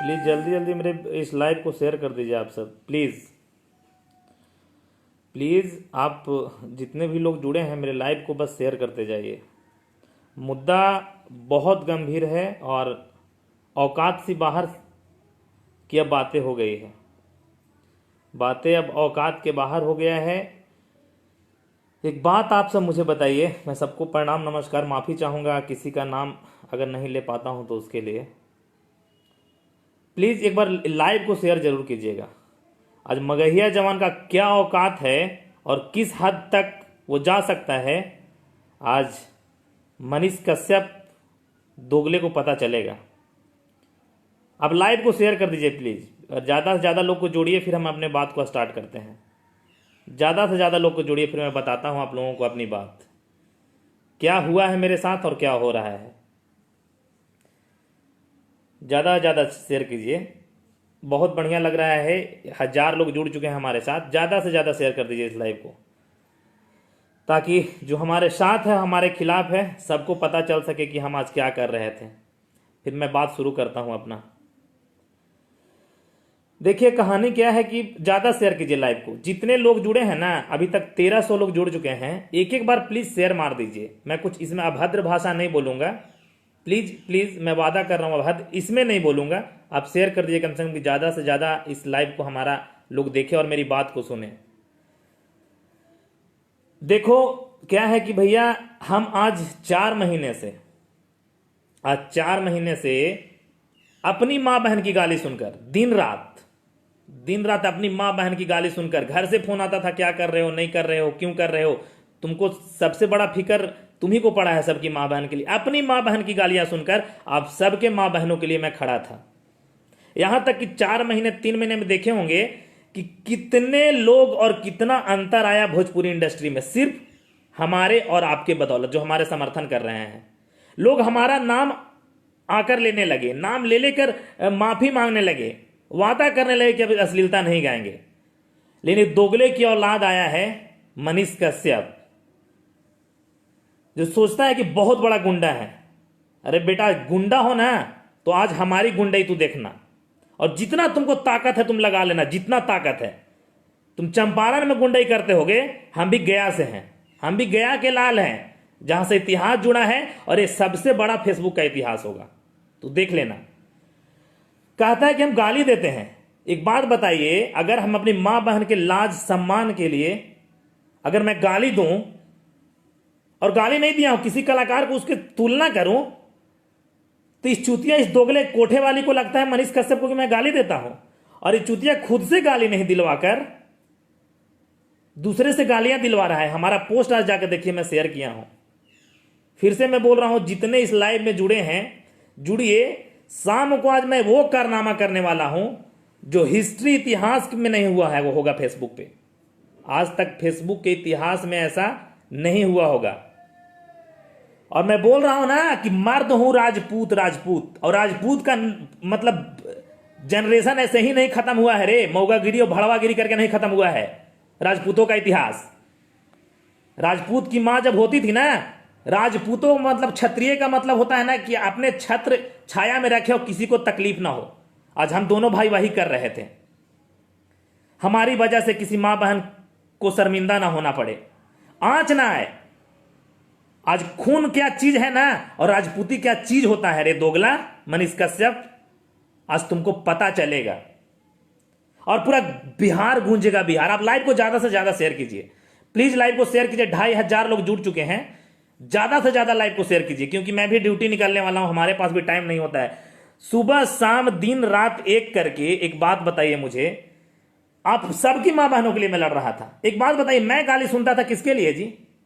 Please जल्दी जल्दी मेरे इस लाइव को शेयर कर दीजिए आप सब, प्लीज़ प्लीज़। आप जितने भी लोग जुड़े हैं मेरे लाइव को बस शेयर करते जाइए। मुद्दा बहुत गंभीर है और औकात से बाहर की अब बातें हो गई है। बातें अब औकात के बाहर हो गया है। एक बात आप सब मुझे बताइए, मैं सबको प्रणाम नमस्कार, माफ़ी चाहूँगा किसी का नाम अगर नहीं ले पाता हूँ तो उसके लिए। प्लीज़ एक बार लाइव को शेयर जरूर कीजिएगा। आज मगहिया जवान का क्या औकात है और किस हद तक वो जा सकता है, आज मनीष कश्यप दोगले को पता चलेगा। अब लाइव को शेयर कर दीजिए प्लीज़, और ज़्यादा से ज़्यादा लोग को जोड़िए, फिर हम अपने बात को स्टार्ट करते हैं। ज़्यादा से ज़्यादा लोग को जोड़िए, फिर मैं बताता हूँ आप लोगों को अपनी बात, क्या हुआ है मेरे साथ और क्या हो रहा है। ज़्यादा से ज़्यादा शेयर कीजिए, बहुत बढ़िया लग रहा है। 1000 लोग जुड़ चुके हैं हमारे साथ। ज़्यादा से ज़्यादा शेयर कर दीजिए इस लाइव को, ताकि जो हमारे साथ है हमारे खिलाफ है सबको पता चल सके कि हम आज क्या कर रहे थे। फिर मैं बात शुरू करता हूँ अपना। देखिए कहानी क्या है कि ज़्यादा शेयर कीजिए लाइव को। जितने लोग जुड़े हैं ना, अभी तक 1300 लोग जुड़ चुके हैं, एक एक बार प्लीज़ शेयर मार दीजिए। मैं कुछ इसमें अभद्र भाषा नहीं बोलूँगा, प्लीज़ प्लीज़, मैं वादा कर रहा हूँ अभद्र इसमें नहीं बोलूँगा। आप शेयर कर दीजिए कम से कम कि ज़्यादा से ज़्यादा इस लाइव को हमारा लोग देखे और मेरी बात को सुने। देखो क्या है कि भैया, हम आज 4 महीने से अपनी माँ बहन की गाली सुनकर, दिन रात अपनी माँ बहन की गाली सुनकर, घर से फोन आता था क्या कर रहे हो, नहीं कर रहे हो, क्यों कर रहे हो, तुमको सबसे बड़ा फिक्र तुम्ही को पड़ा है सबकी माँ बहन के लिए। अपनी माँ बहन की गालियां सुनकर आप सबके माँ बहनों के लिए मैं खड़ा था। यहां तक कि 3 महीने में देखे होंगे कि कितने लोग और कितना अंतर आया भोजपुरी इंडस्ट्री में, सिर्फ हमारे और आपके बदौलत। जो हमारे समर्थन कर रहे हैं लोग, हमारा नाम आकर लेने लगे, नाम ले लेकर माफी मांगने लगे, वादा करने लगे कि अब अश्लीलता नहीं गाएंगे। लेकिन दोगले की औलाद आया है मनीष कश्यप, जो सोचता है कि बहुत बड़ा गुंडा है। अरे बेटा, गुंडा हो ना तो आज हमारी गुंडई तू देखना, और जितना तुमको ताकत है तुम लगा लेना, जितना ताकत है। तुम चंपारण में गुंडई करते होगे, हम भी गया से हैं, हम भी गया के लाल हैं, जहां से इतिहास जुड़ा है, और ये सबसे बड़ा फेसबुक का इतिहास होगा, तो देख लेना। कहता है कि हम गाली देते हैं। एक बात बताइए, अगर हम अपनी मां बहन के लाज सम्मान के लिए अगर मैं गाली दूं, और गाली नहीं दिया हूं किसी कलाकार को, उसकी तुलना करूं, तो इस चूतिया, इस दोगले कोठे वाली को लगता है मनीष कश्यप को कि मैं गाली देता हूं। और ये चूतिया खुद से गाली नहीं दिलवाकर दूसरे से गालियां दिलवा रहा है। हमारा पोस्ट आज जाकर देखिए, मैं शेयर किया हूं। फिर से मैं बोल रहा हूं, जितने इस लाइव में जुड़े हैं जुड़िए। शाम को आज मैं वो कारनामा करने वाला हूं जो हिस्ट्री, इतिहास में नहीं हुआ है, वो होगा फेसबुक पे। आज तक फेसबुक के इतिहास में ऐसा नहीं हुआ होगा। और मैं बोल रहा हूं ना कि मर्द हूं राजपूत, और राजपूत का मतलब जनरेशन ऐसे ही नहीं खत्म हुआ है रे। मौगागिरी और भड़वागिरी करके नहीं खत्म हुआ है राजपूतों का इतिहास। राजपूत की मां जब होती थी ना, राजपूतों मतलब क्षत्रिय का मतलब होता है ना कि अपने छत्र छाया में रखे और किसी को तकलीफ ना हो। आज हम दोनों भाई वही कर रहे थे। हमारी वजह से किसी मां बहन को शर्मिंदा ना होना पड़े, आंच ना आए। आज खून क्या चीज है ना, और राजपूती क्या चीज होता है रे दोगला मनीष कश्यप, आज तुमको पता चलेगा। और पूरा बिहार गूंजेगा, बिहार। आप लाइव को ज्यादा से ज्यादा शेयर कीजिए, प्लीज लाइव को शेयर कीजिए। 2500 लोग जुड़ चुके हैं, ज्यादा से ज्यादा लाइव को शेयर कीजिए, क्योंकि मैं भी ड्यूटी निकलने वाला हूं, हमारे पास भी टाइम नहीं होता है। सुबह शाम दिन रात एक करके। एक बात बताइए मुझे, आप सबकी मां बहनों के लिए मैं लड़ रहा था। एक बात बताइए, मैं गाली सुनता था किसके लिए जी,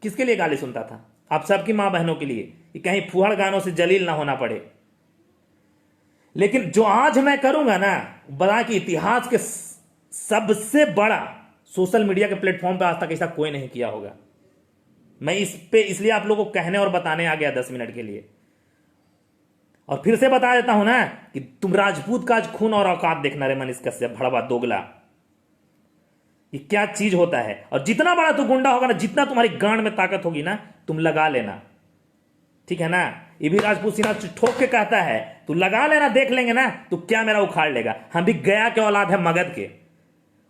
किसके लिए गाली सुनता था? आप सबकी मां बहनों के लिए, कि कहीं फुहड़ गानों से जलील ना होना पड़े। लेकिन जो आज मैं करूंगा ना, बता कि इतिहास के सबसे बड़ा सोशल मीडिया के प्लेटफॉर्म पे आज तक ऐसा कोई नहीं किया होगा। मैं इस पे इसलिए आप लोगों को कहने और बताने आ गया 10 मिनट के लिए। और फिर से बता देता हूं ना कि तुम राजपूत का आज खून और औकात देखना रे मनीष कश्यप, भड़वा दोगला, ये क्या चीज होता है। और जितना बड़ा तू गुंडा होगा ना, जितना तुम्हारी गांड में ताकत होगी ना, तुम लगा लेना, ठीक। ठीक है ना। ये भी राजपूत सीना ठोक के कहता है तू लगा लेना, देख लेंगे ना तू क्या मेरा उखाड़ लेगा। हम भी गया के औलाद है मगध के,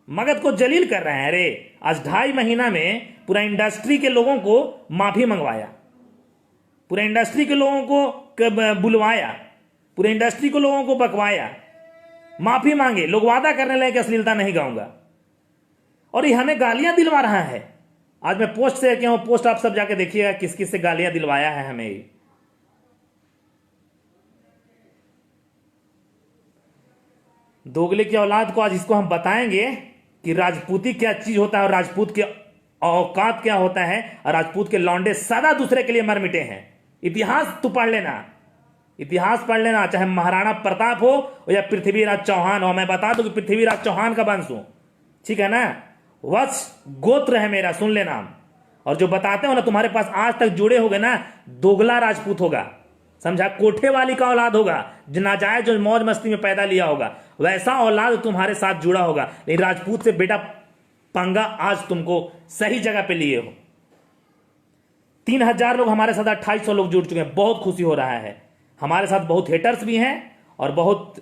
मगध को जलील कर रहे हैं। अरे आज 2.5 महीना में पूरा इंडस्ट्री के लोगों को माफी मंगवाया, पूरे इंडस्ट्री के लोगों को बुलवाया, पूरे इंडस्ट्री को लोगों को बकवाया, माफी मांगे, लोग वादा करने लगे कि अश्लीलता नहीं गाऊंगा, और ये हमें गालियां दिलवा रहा है। आज मैं पोस्ट शेयर किया हूं, पोस्ट आप सब जाके देखिएगा किस किस से गालियां दिलवाया है हमें ये। दोगले की औलाद को आज इसको हम बताएंगे कि राजपूती क्या चीज होता है और राजपूत के औकात क्या होता है, और राजपूत के लौंडे सदा दूसरे के लिए मर मिटे हैं। इतिहास तू पढ़ लेना, इतिहास पढ़ लेना, चाहे महाराणा प्रताप हो या पृथ्वीराज चौहान हो। मैं बता दूं कि पृथ्वीराज चौहान का वंश हूं, ठीक है ना, वत्स गोत्र है मेरा, सुन लेना। और जो बताते हो ना तुम्हारे पास आज तक जुड़े होगे ना, दोगला राजपूत होगा, समझा, कोठे वाली का औलाद होगा, जो नाजायज जो मौज मस्ती में पैदा लिया होगा, वैसा औलाद तुम्हारे साथ जुड़ा होगा। लेकिन राजपूत से बेटा पंगा आज तुमको सही जगह पे लिए हो। 3000 लोग हमारे साथ, 2800 लोग जुड़ चुके हैं, बहुत खुशी हो रहा है। हमारे साथ बहुत हेटर्स भी हैं और बहुत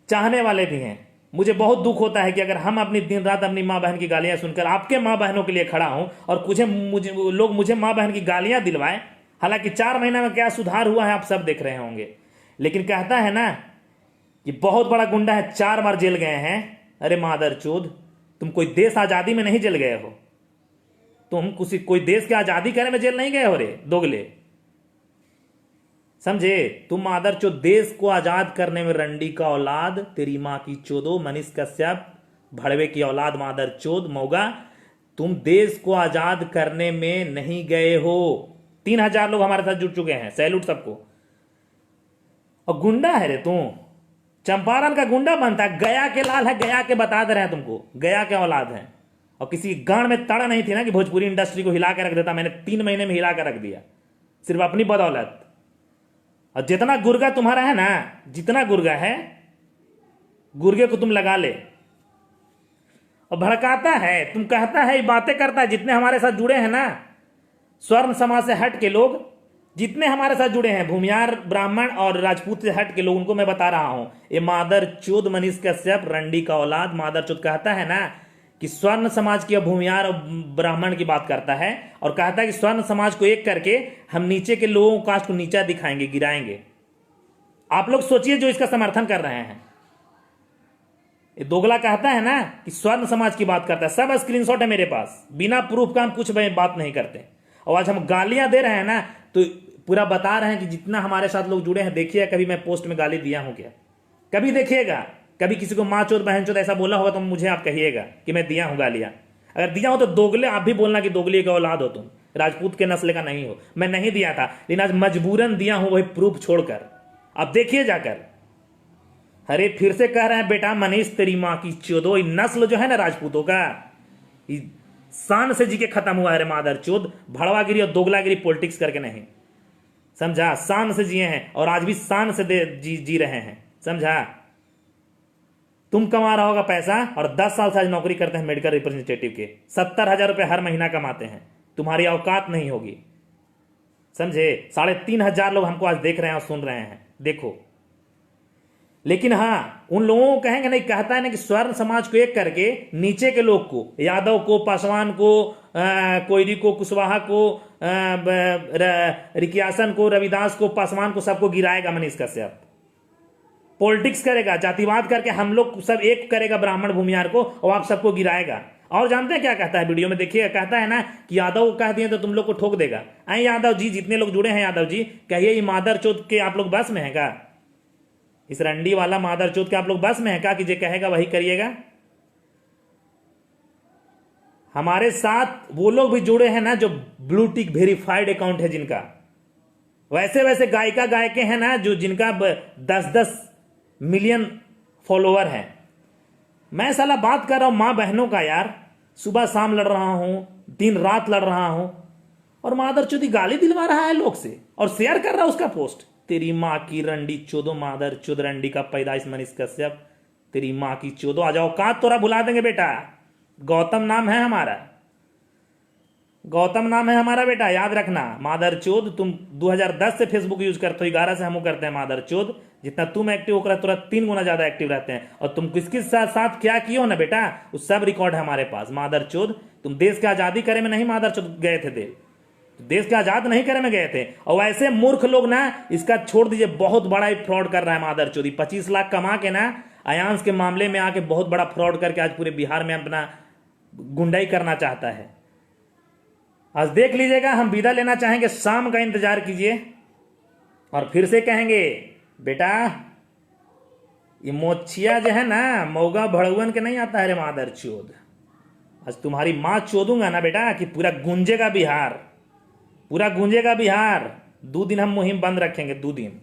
चाहने वाले भी हैं। मुझे बहुत दुख होता है कि अगर हम अपनी दिन रात अपनी माँ बहन की गालियां सुनकर आपके माँ बहनों के लिए खड़ा हूं और लोग मुझे माँ बहन की गालियां दिलवाएं। हालांकि 4 महीना में क्या सुधार हुआ है आप सब देख रहे होंगे, लेकिन कहता है ना कि बहुत बड़ा गुंडा है, 4 बार जेल गए हैं। अरे मादरचोद, तुम कोई देश आजादी में नहीं जेल गए हो, तुम कोई देश की आजादी करने में जेल नहीं गए हो रे दोगले, समझे। तुम मादरचोद देश को आजाद करने में रंडी का औलाद, तेरी मां की चोदो, मनीष कश्यप भड़वे की औलाद, मादरचोद मौगा, तुम देश को आजाद करने में नहीं गए हो। 3000 लोग हमारे साथ जुड़ चुके हैं, सैल्यूट सबको। और गुंडा है रे तू, चंपारण का गुंडा बनता है, गया के लाल है, गया के बता दे रहे हैं तुमको, गया के औलाद है। और किसी गांड में तड़ा नहीं थी ना कि भोजपुरी इंडस्ट्री को हिला के रख देता। मैंने 3 महीने में हिला कर रख दिया, सिर्फ अपनी बदौलत। और जितना गुर्गा तुम्हारा है ना, जितना गुर्गा है, गुर्गे को तुम लगा ले। और भड़काता है, तुम कहता है, बातें करता है। जितने हमारे साथ जुड़े हैं ना, स्वर्ण समाज से हट के लोग जितने हमारे साथ जुड़े हैं, भूमियार, ब्राह्मण और राजपूत से हट के लोग, उनको मैं बता रहा हूं, ये मादरचोद मनीष कश्यप रंडी का औलाद मादरचोद कहता है ना कि स्वर्ण समाज की, भूमियार और ब्राह्मण की बात करता है और कहता है कि स्वर्ण समाज को एक करके हम नीचे के लोगों कास्ट को नीचा दिखाएंगे, गिराएंगे। आप लोग सोचिए जो इसका समर्थन कर रहे हैं। ये दोगला कहता है ना कि स्वर्ण समाज की बात करता है, सब स्क्रीनशॉट है मेरे पास, बिना प्रूफ का हम कुछ बात नहीं करते। और आज हम गालियां दे रहे हैं ना, तो पूरा बता रहे हैं कि जितना हमारे साथ लोग जुड़े हैं, देखिए कभी मैं पोस्ट में गाली दिया हूं क्या, कभी देखिएगा, कभी किसी को माँ चोद बहन चोद ऐसा बोला होगा तो मुझे आप कहिएगा कि मैं दिया हूं गालियां। अगर दिया हो तो दोगले आप भी बोलना कि दोगली का औलाद हो तुम, राजपूत के नस्ल का नहीं हो। मैं नहीं दिया था, लेकिन आज मजबूरन दिया हूं, वही प्रूफ छोड़कर। आप देखिए जाकर। अरे फिर से कह रहे हैं बेटा मनीष, तेरी माँ की चोदो, नस्ल जो है ना राजपूतों का, शान से जी के खत्म हुआ है रे मादरचोद। भड़वागिरी और दोगलागिरी पॉलिटिक्स करके नहीं, समझा, शान से जिए हैं और आज भी शान से जी रहे हैं, समझा। तुम कमा रहा होगा पैसा और 10 साल से आज नौकरी करते हैं मेडिकल रिप्रेजेंटेटिव के, 70,000 रुपए हर महीना कमाते हैं, तुम्हारी औकात नहीं होगी, समझे। 3,500 लोग हमको आज देख रहे हैं और सुन रहे हैं, देखो। लेकिन हां, उन लोगों को कहेंगे नहीं, कहता है ना कि स्वर्ण समाज को एक करके नीचे के लोग को, यादव को, पासवान को, कोयरी को, कुशवाहा को, रिकियासन को, रविदास को, पासवान को, सबको गिराएगा मनीष कश्यप। पॉलिटिक्स करेगा, जातिवाद करके हम लोग सब एक करेगा ब्राह्मण भूमियार को, और आप सबको गिराएगा। और जानते हैं क्या कहता है वीडियो में, देखिएगा, कहता है ना कि यादव को कह दिए तो तुम लोग को ठोक देगा। आई यादव जी, जितने लोग जुड़े हैं यादव जी, कहिए ये मादरचोद के आप लोग बस में है का, इस रंडी वाला मादरचोद के आप लोग बस में है का कि जे कहेगा वही करिएगा। हमारे साथ वो लोग भी जुड़े हैं ना जो ब्लू टिक वेरीफाइड अकाउंट है जिनका, वैसे वैसे गायिका गायके हैं ना जो जिनका 10-10 मिलियन फॉलोवर हैं। मैं साला बात कर रहा हूं मां बहनों का यार, सुबह शाम लड़ रहा हूं, दिन रात लड़ रहा हूं, और मादरचोदी गाली दिलवा रहा है लोग से और शेयर कर रहा है उसका पोस्ट। तेरी माँ की रंडी चोदो, मादरचोद रंडी का पैदाइश मनीष कश्यप, तेरी माँ की चोदो। आ जाओ, औकात तोरा भुला देंगे बेटा, गौतम नाम है हमारा, गौतम नाम है हमारा बेटा, याद रखना। मादरचोद, तुम 2010 से फेसबुक यूज करते हो, 11 से हम करते हैं। मादरचोद, जितना तुम एक्टिव होकर तुरंत 3 गुना ज्यादा एक्टिव रहते हैं। और तुम किस किस साथ क्या किए हो ना बेटा, उस सब रिकॉर्ड है हमारे पास। मादरचोद, तुम देश के आजादी करे में नहीं मादरचोद गए थे, देश के आजाद नहीं करे में गए थे। और वैसे मूर्ख लोग ना, इसका छोड़ दीजिए, बहुत बड़ा ही फ्रॉड कर रहा है मादरचोद। 25 लाख कमा के ना अयांश के मामले में आके बहुत बड़ा फ्रॉड करके आज पूरे बिहार में अपना गुंडाई करना चाहता है। आज देख लीजिएगा, हम विदा लेना चाहेंगे, शाम का इंतजार कीजिए और फिर से कहेंगे बेटा ये मोचिया जो है ना, मौगा भड़ुअन के नहीं आता है रे मादरचोद। आज तुम्हारी मां चोदूंगा ना बेटा कि पूरा गूंजेगा बिहार, पूरा गूंजेगा बिहार। 2 दिन हम मुहिम बंद रखेंगे, 2 दिन।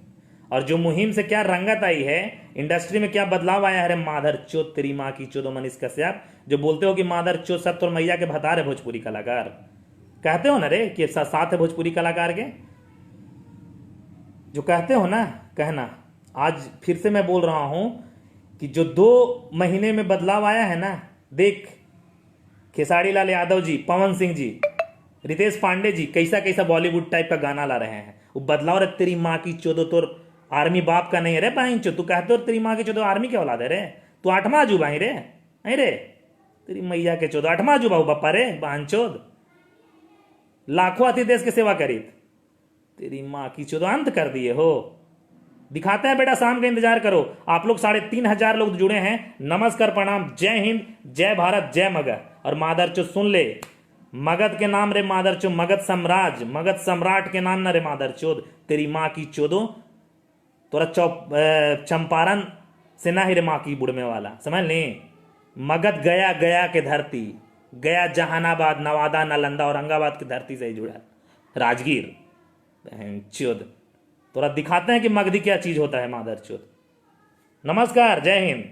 और जो मुहिम से क्या रंगत आई है, इंडस्ट्री में क्या बदलाव आया है, अरे मादरचोद तेरी माँ की चोदो मनीष कश्यप, जो बोलते हो कि मादरचोद सब तो मैया के भतार है भोजपुरी कलाकार, कहते हो ना रे कि साथ है भोजपुरी कलाकार के, जो कहते हो ना, कहना। आज फिर से मैं बोल रहा हूं कि जो 2 महीने में बदलाव आया है ना, देख खेसारी लाल यादव जी, पवन सिंह जी, रितेश पांडे जी कैसा कैसा बॉलीवुड टाइप का गाना ला रहे हैं। वो बदलाव रे तेरी माँ की चोदो, तोर आर्मी बाप का नहीं है रे बहन चो। तू कहते हो तेरी माँ की चोदो आर्मी के औलाद है रे, तू 8वां अजूबा ही रे, नहीं रे तेरी मैया के चोदो 8वां अजूबा हो बप्पा रे बहन चोद। लाखों अति देश की सेवा करी, तेरी माँ की चोदो अंत कर दिए हो। दिखाते हैं बेटा, शाम का इंतजार करो। आप लोग 3,500 लोग जुड़े हैं। नमस्कार, प्रणाम, जय हिंद, जय भारत, जय मगध। और मादरचोद सुन ले, मगध के नाम रे मादरचोद, मगध साम्राज्य, मगध सम्राट के नाम न रे मादरचोद, तेरी माँ की चोदो। तोरा चंपारण से ना ही रे माँ की बुड़मे वाला, समझ ले। मगध गया, गया के धरती, गया जहानाबाद, नवादा, नालंदा, औरंगाबाद की धरती से ही जुड़ा, राजगीर चोद। तोरा दिखाते हैं कि मगधी क्या चीज होता है मादरचोद। नमस्कार, जय हिंद।